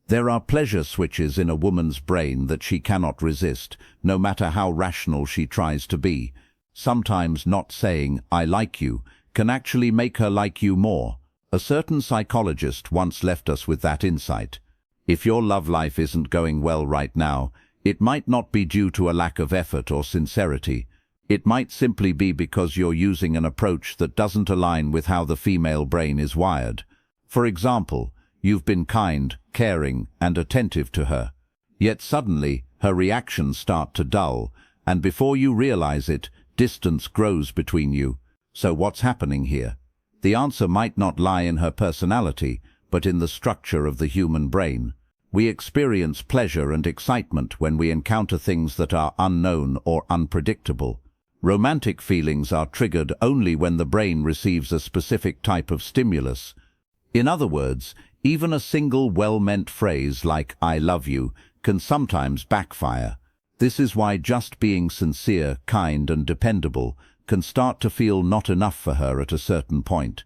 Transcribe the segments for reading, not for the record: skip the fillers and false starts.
There are pleasure switches in a woman's brain that she cannot resist, no matter how rational she tries to be. Sometimes not saying, "I like you," can actually make her like you more. A certain psychologist once left us with that insight. If your love life isn't going well right now, it might not be due to a lack of effort or sincerity. It might simply be because you're using an approach that doesn't align with how the female brain is wired. For example, you've been kind, caring, and attentive to her. Yet suddenly, her reactions start to dull, and before you realize it, distance grows between you. So what's happening here? The answer might not lie in her personality, but in the structure of the human brain. We experience pleasure and excitement when we encounter things that are unknown or unpredictable. Romantic feelings are triggered only when the brain receives a specific type of stimulus. In other words, even a single well-meant phrase like "I love you" can sometimes backfire. This is why just being sincere, kind, and dependable can start to feel not enough for her at a certain point.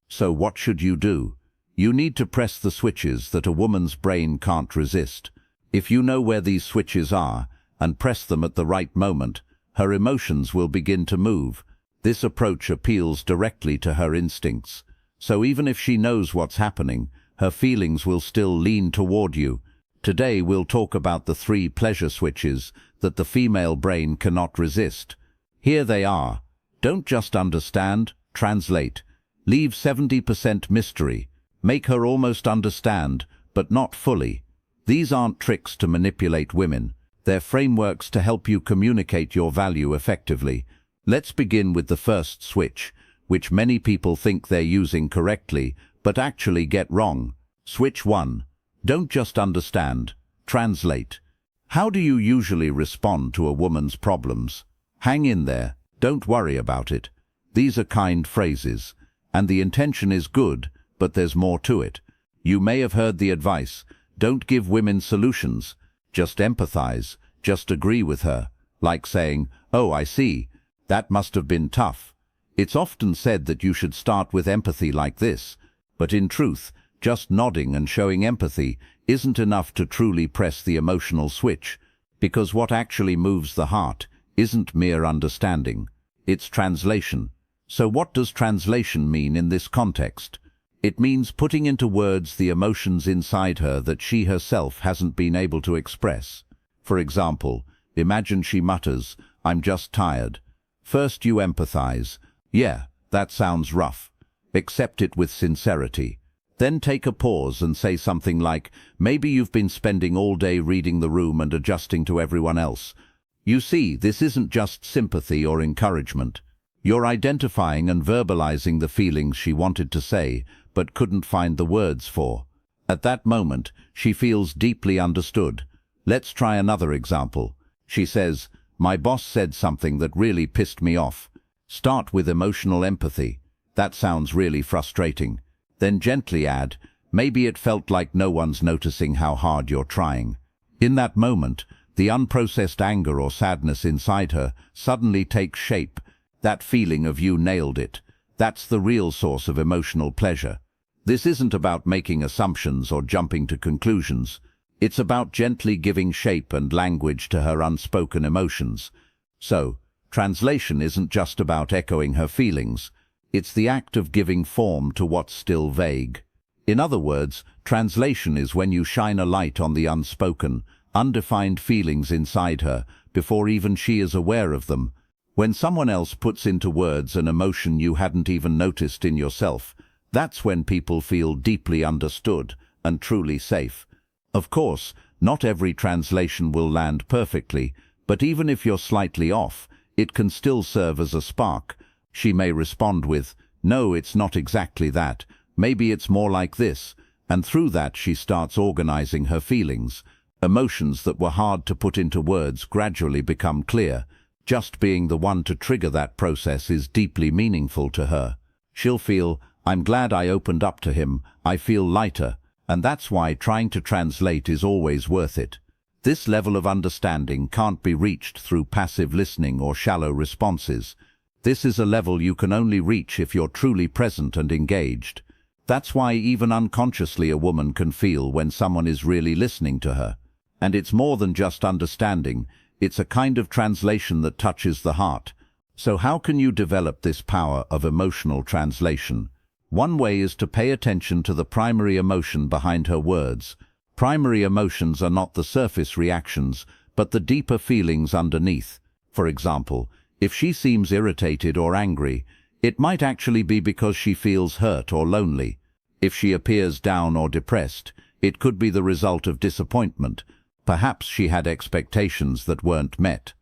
So what should you do? You need to press the switches that a woman's brain can't resist. If you know where these switches are and press them at the right moment, her emotions will begin to move. This approach appeals directly to her instincts. So even if she knows what's happening, her feelings will still lean toward you. Today we'll talk about the 3 pleasure switches that the female brain cannot resist. Here they are. Don't just understand, translate. Leave 70% mystery. Make her almost understand, but not fully. These aren't tricks to manipulate women. They're frameworks to help you communicate your value effectively. Let's begin with the first switch, which many people think they're using correctly, but actually get wrong. Switch 1. Don't just understand, translate. How do you usually respond to a woman's problems? Hang in there, don't worry about it. These are kind phrases, and the intention is good, but there's more to it. You may have heard the advice, don't give women solutions, just empathize, just agree with her, like saying, "Oh, I see, that must have been tough." It's often said that you should start with empathy like this, but in truth, just nodding and showing empathy isn't enough to truly press the emotional switch, because what actually moves the heart isn't mere understanding, it's translation. So what does translation mean in this context? It means putting into words the emotions inside her that she herself hasn't been able to express. For example, imagine she mutters, "I'm just tired." First you empathize. "Yeah, that sounds rough." Accept it with sincerity. Then take a pause and say something like, "Maybe you've been spending all day reading the room and adjusting to everyone else." You see, this isn't just sympathy or encouragement. You're identifying and verbalizing the feelings she wanted to say, but couldn't find the words for. At that moment, she feels deeply understood. Let's try another example. She says, "My boss said something that really pissed me off." Start with emotional empathy. "That sounds really frustrating." Then gently add, "Maybe it felt like no one's noticing how hard you're trying." In that moment, the unprocessed anger or sadness inside her suddenly takes shape. That feeling of "you nailed it." That's the real source of emotional pleasure. This isn't about making assumptions or jumping to conclusions. It's about gently giving shape and language to her unspoken emotions. So, translation isn't just about echoing her feelings. It's the act of giving form to what's still vague. In other words, translation is when you shine a light on the unspoken, undefined feelings inside her before even she is aware of them. When someone else puts into words an emotion you hadn't even noticed in yourself, that's when people feel deeply understood and truly safe. Of course, not every translation will land perfectly, but even if you're slightly off, it can still serve as a spark. She may respond with, "No, it's not exactly that. Maybe it's more like this." And through that she starts organizing her feelings. Emotions that were hard to put into words gradually become clear. Just being the one to trigger that process is deeply meaningful to her. She'll feel, "I'm glad I opened up to him, I feel lighter," and that's why trying to translate is always worth it. This level of understanding can't be reached through passive listening or shallow responses. This is a level you can only reach if you're truly present and engaged. That's why even unconsciously a woman can feel when someone is really listening to her. And it's more than just understanding, it's a kind of translation that touches the heart. So how can you develop this power of emotional translation? One way is to pay attention to the primary emotion behind her words. Primary emotions are not the surface reactions, but the deeper feelings underneath. For example, if she seems irritated or angry, it might actually be because she feels hurt or lonely. If she appears down or depressed, it could be the result of disappointment. Perhaps she had expectations that weren't met.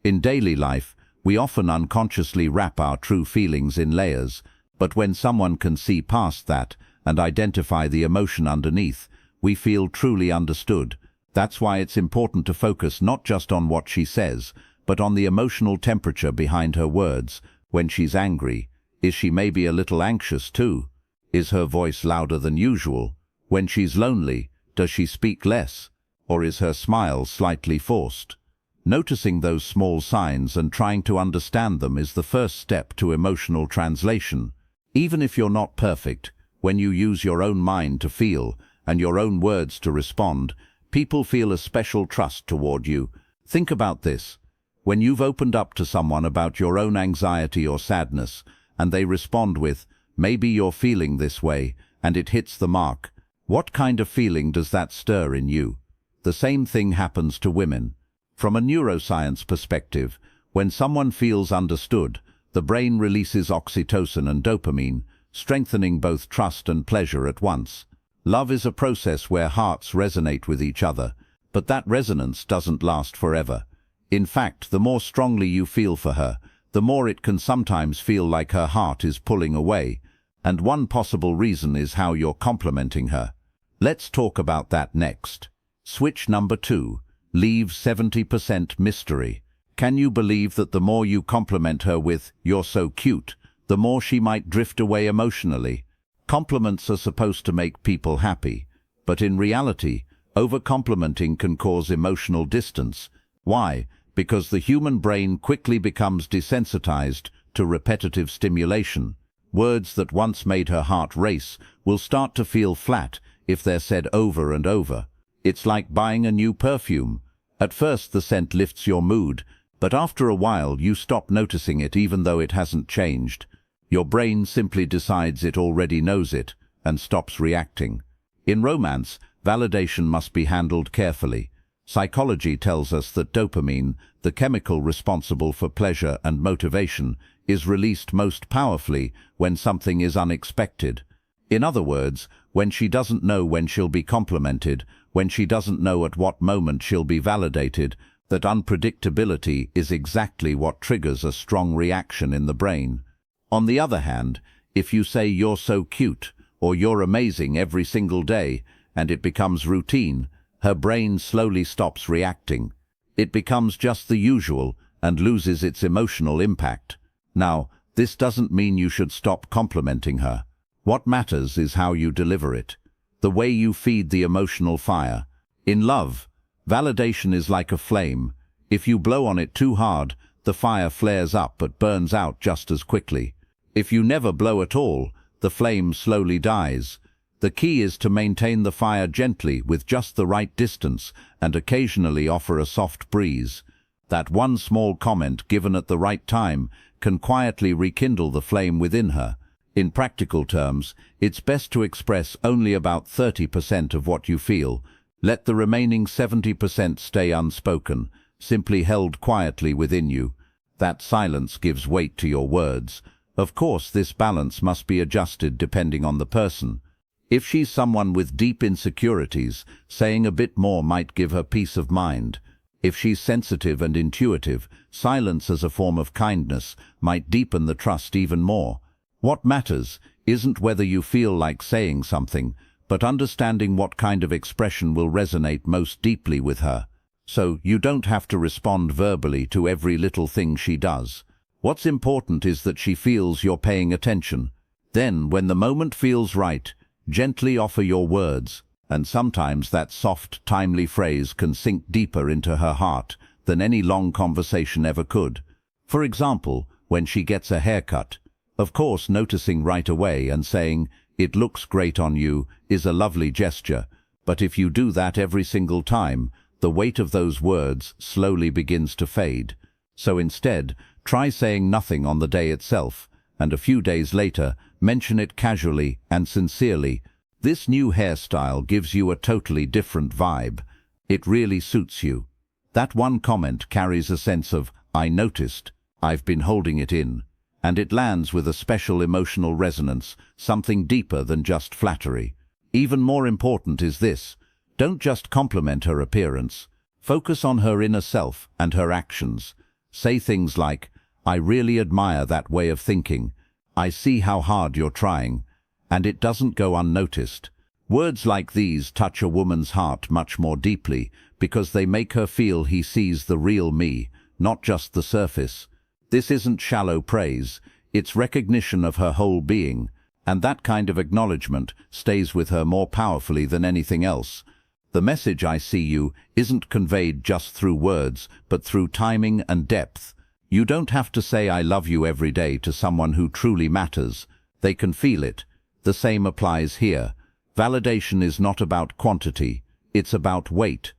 In daily life, we often unconsciously wrap our true feelings in layers, but when someone can see past that and identify the emotion underneath, we feel truly understood. That's why it's important to focus not just on what she says, but on the emotional temperature behind her words. When she's angry, is she maybe a little anxious too? Is her voice louder than usual? When she's lonely, does she speak less? Or is her smile slightly forced? Noticing those small signs and trying to understand them is the first step to emotional translation. Even if you're not perfect, when you use your own mind to feel and your own words to respond, people feel a special trust toward you. Think about this. When you've opened up to someone about your own anxiety or sadness, and they respond with, "Maybe you're feeling this way," and it hits the mark, what kind of feeling does that stir in you? The same thing happens to women. From a neuroscience perspective, when someone feels understood, the brain releases oxytocin and dopamine, strengthening both trust and pleasure at once. Love is a process where hearts resonate with each other, but that resonance doesn't last forever. In fact, the more strongly you feel for her, the more it can sometimes feel like her heart is pulling away, and one possible reason is how you're complimenting her. Let's talk about that next. Switch number 2. Leave 70% mystery. Can you believe that the more you compliment her with, "You're so cute," the more she might drift away emotionally? Compliments are supposed to make people happy, but in reality, over-complimenting can cause emotional distance. Why? Because the human brain quickly becomes desensitized to repetitive stimulation. Words that once made her heart race will start to feel flat if they're said over and over. It's like buying a new perfume. At first the scent lifts your mood, but after a while you stop noticing it even though it hasn't changed. Your brain simply decides it already knows it and stops reacting. In romance, validation must be handled carefully. Psychology tells us that dopamine, the chemical responsible for pleasure and motivation, is released most powerfully when something is unexpected. In other words, when she doesn't know when she'll be complimented, when she doesn't know at what moment she'll be validated, that unpredictability is exactly what triggers a strong reaction in the brain. On the other hand, if you say "you're so cute" or "you're amazing" every single day, and it becomes routine, her brain slowly stops reacting. It becomes just the usual and loses its emotional impact. Now, this doesn't mean you should stop complimenting her. What matters is how you deliver it, the way you feed the emotional fire. In love, validation is like a flame. If you blow on it too hard, the fire flares up but burns out just as quickly. If you never blow at all, the flame slowly dies. The key is to maintain the fire gently with just the right distance and occasionally offer a soft breeze. That one small comment given at the right time can quietly rekindle the flame within her. In practical terms, it's best to express only about 30% of what you feel. Let the remaining 70% stay unspoken, simply held quietly within you. That silence gives weight to your words. Of course, this balance must be adjusted depending on the person. If she's someone with deep insecurities, saying a bit more might give her peace of mind. If she's sensitive and intuitive, silence as a form of kindness might deepen the trust even more. What matters isn't whether you feel like saying something, but understanding what kind of expression will resonate most deeply with her. So you don't have to respond verbally to every little thing she does. What's important is that she feels you're paying attention. Then, when the moment feels right, gently offer your words, and sometimes that soft, timely phrase can sink deeper into her heart than any long conversation ever could. For example, when she gets a haircut, of course noticing right away and saying, "It looks great on you" is a lovely gesture, but if you do that every single time, the weight of those words slowly begins to fade. So instead, try saying nothing on the day itself, and a few days later, mention it casually and sincerely. This new hairstyle gives you a totally different vibe. It really suits you. That one comment carries a sense of, "I noticed, I've been holding it in," and it lands with a special emotional resonance, something deeper than just flattery. Even more important is this: don't just compliment her appearance. Focus on her inner self and her actions. Say things like, "I really admire that way of thinking. I see how hard you're trying," and it doesn't go unnoticed. Words like these touch a woman's heart much more deeply because they make her feel he sees the real me, not just the surface. This isn't shallow praise, it's recognition of her whole being, and that kind of acknowledgement stays with her more powerfully than anything else. The message "I see you" isn't conveyed just through words, but through timing and depth. You don't have to say "I love you" every day to someone who truly matters. They can feel it. The same applies here. Validation is not about quantity, it's about weight.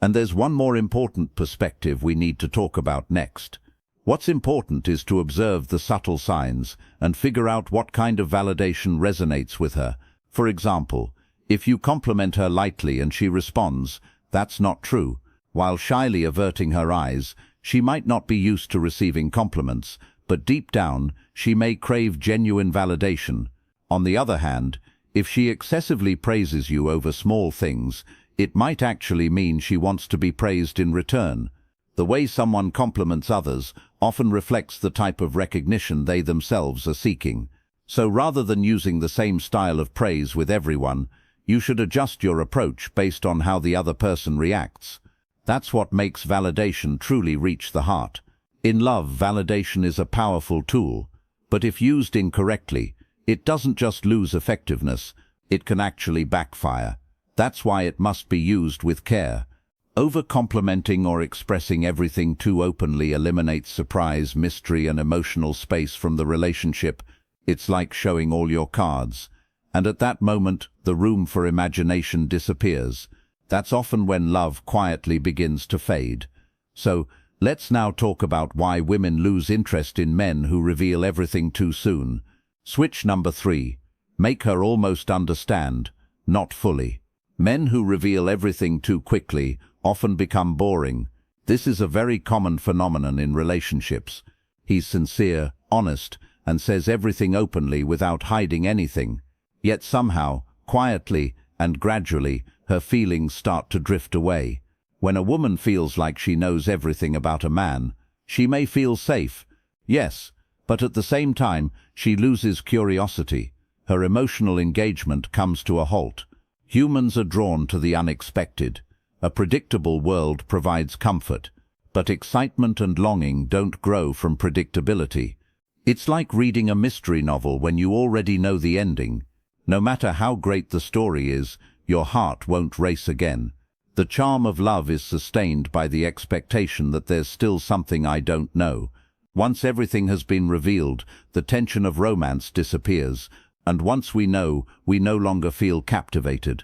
And there's one more important perspective we need to talk about next. What's important is to observe the subtle signs and figure out what kind of validation resonates with her. For example, if you compliment her lightly and she responds, that's not true. While shyly averting her eyes, she might not be used to receiving compliments, but deep down, she may crave genuine validation. On the other hand, if she excessively praises you over small things, it might actually mean she wants to be praised in return. The way someone compliments others often reflects the type of recognition they themselves are seeking. So rather than using the same style of praise with everyone, you should adjust your approach based on how the other person reacts. That's what makes validation truly reach the heart. In love, validation is a powerful tool, but if used incorrectly, it doesn't just lose effectiveness, it can actually backfire. That's why it must be used with care. Over-complimenting or expressing everything too openly eliminates surprise, mystery, and emotional space from the relationship. It's like showing all your cards, and at that moment, the room for imagination disappears. That's often when love quietly begins to fade. So, let's now talk about why women lose interest in men who reveal everything too soon. Switch number 3. Make her almost understand, not fully. Men who reveal everything too quickly often become boring. This is a very common phenomenon in relationships. He's sincere, honest, and says everything openly without hiding anything. Yet somehow, quietly and gradually, her feelings start to drift away. When a woman feels like she knows everything about a man, she may feel safe, yes, but at the same time, she loses curiosity. Her emotional engagement comes to a halt. Humans are drawn to the unexpected. A predictable world provides comfort, but excitement and longing don't grow from predictability. It's like reading a mystery novel when you already know the ending. No matter how great the story is, your heart won't race again. The charm of love is sustained by the expectation that there's still something I don't know. Once everything has been revealed, the tension of romance disappears, and once we know, we no longer feel captivated.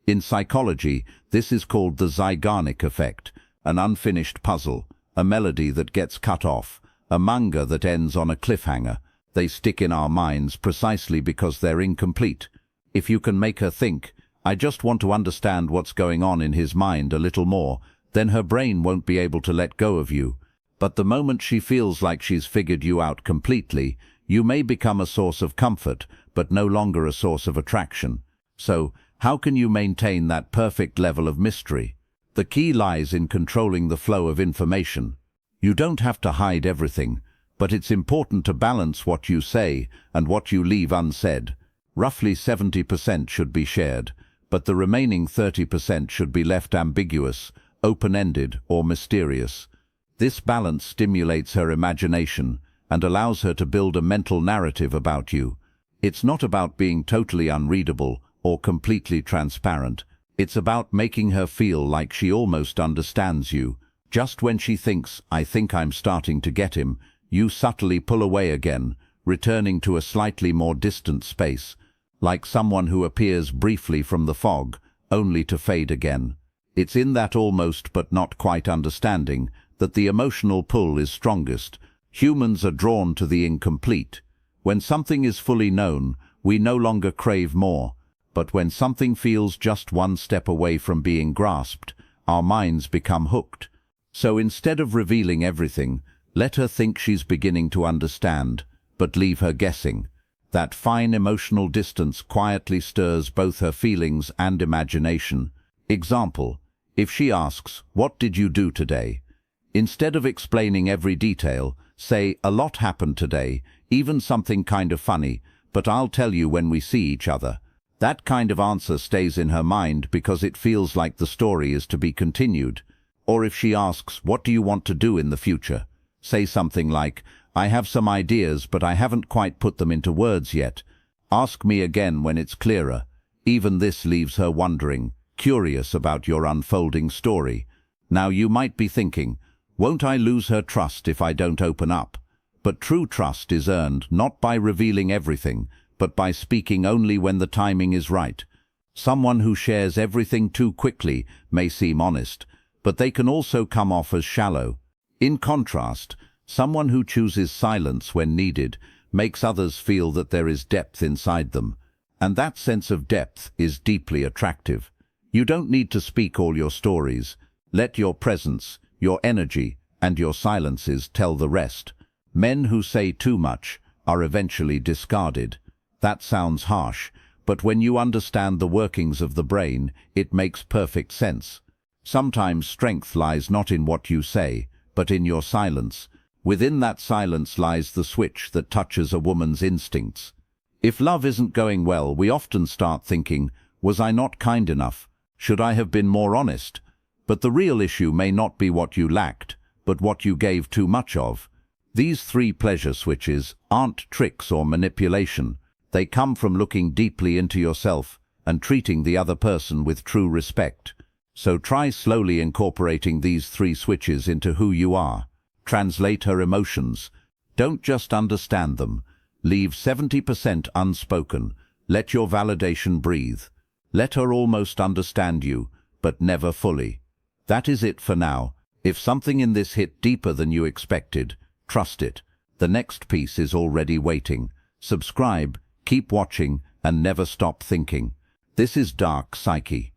In psychology, this is called the Zeigarnik effect, an unfinished puzzle, a melody that gets cut off, a manga that ends on a cliffhanger. They stick in our minds precisely because they're incomplete. If you can make her think, "I just want to understand what's going on in his mind a little more," then her brain won't be able to let go of you. But the moment she feels like she's figured you out completely, you may become a source of comfort, but no longer a source of attraction. So, how can you maintain that perfect level of mystery? The key lies in controlling the flow of information. You don't have to hide everything, but it's important to balance what you say and what you leave unsaid. Roughly 70% should be shared, but the remaining 30% should be left ambiguous, open-ended, or mysterious. This balance stimulates her imagination and allows her to build a mental narrative about you. It's not about being totally unreadable or completely transparent. It's about making her feel like she almost understands you. Just when she thinks, "I think I'm starting to get him," you subtly pull away again, returning to a slightly more distant space. like someone who appears briefly from the fog, only to fade again. It's in that almost but not quite understanding that the emotional pull is strongest. Humans are drawn to the incomplete. When something is fully known, we no longer crave more, but when something feels just one step away from being grasped, our minds become hooked. So instead of revealing everything, let her think she's beginning to understand, but leave her guessing. That fine emotional distance quietly stirs both her feelings and imagination. Example: if she asks, "What did you do today?" Instead of explaining every detail, say, "A lot happened today, even something kind of funny, but I'll tell you when we see each other." That kind of answer stays in her mind because it feels like the story is to be continued. Or if she asks, "What do you want to do in the future?" say something like, "I have some ideas, but I haven't quite put them into words yet. Ask me again when it's clearer." Even this leaves her wondering, curious about your unfolding story. Now you might be thinking, won't I lose her trust if I don't open up? But true trust is earned not by revealing everything, but by speaking only when the timing is right. Someone who shares everything too quickly may seem honest, but they can also come off as shallow. In contrast, someone who chooses silence when needed makes others feel that there is depth inside them. And that sense of depth is deeply attractive. You don't need to speak all your stories. Let your presence, your energy, and your silences tell the rest. Men who say too much are eventually discarded. That sounds harsh, but when you understand the workings of the brain, it makes perfect sense. Sometimes strength lies not in what you say, but in your silence. Within that silence lies the switch that touches a woman's instincts. If love isn't going well, we often start thinking, was I not kind enough? Should I have been more honest? But the real issue may not be what you lacked, but what you gave too much of. These three pleasure switches aren't tricks or manipulation. They come from looking deeply into yourself and treating the other person with true respect. So try slowly incorporating these three switches into who you are. Translate her emotions. Don't just understand them. Leave 70% unspoken. Let your validation breathe. Let her almost understand you, but never fully. That is it for now. If something in this hit deeper than you expected, trust it. The next piece is already waiting. Subscribe, keep watching, and never stop thinking. This is Dark Psyche.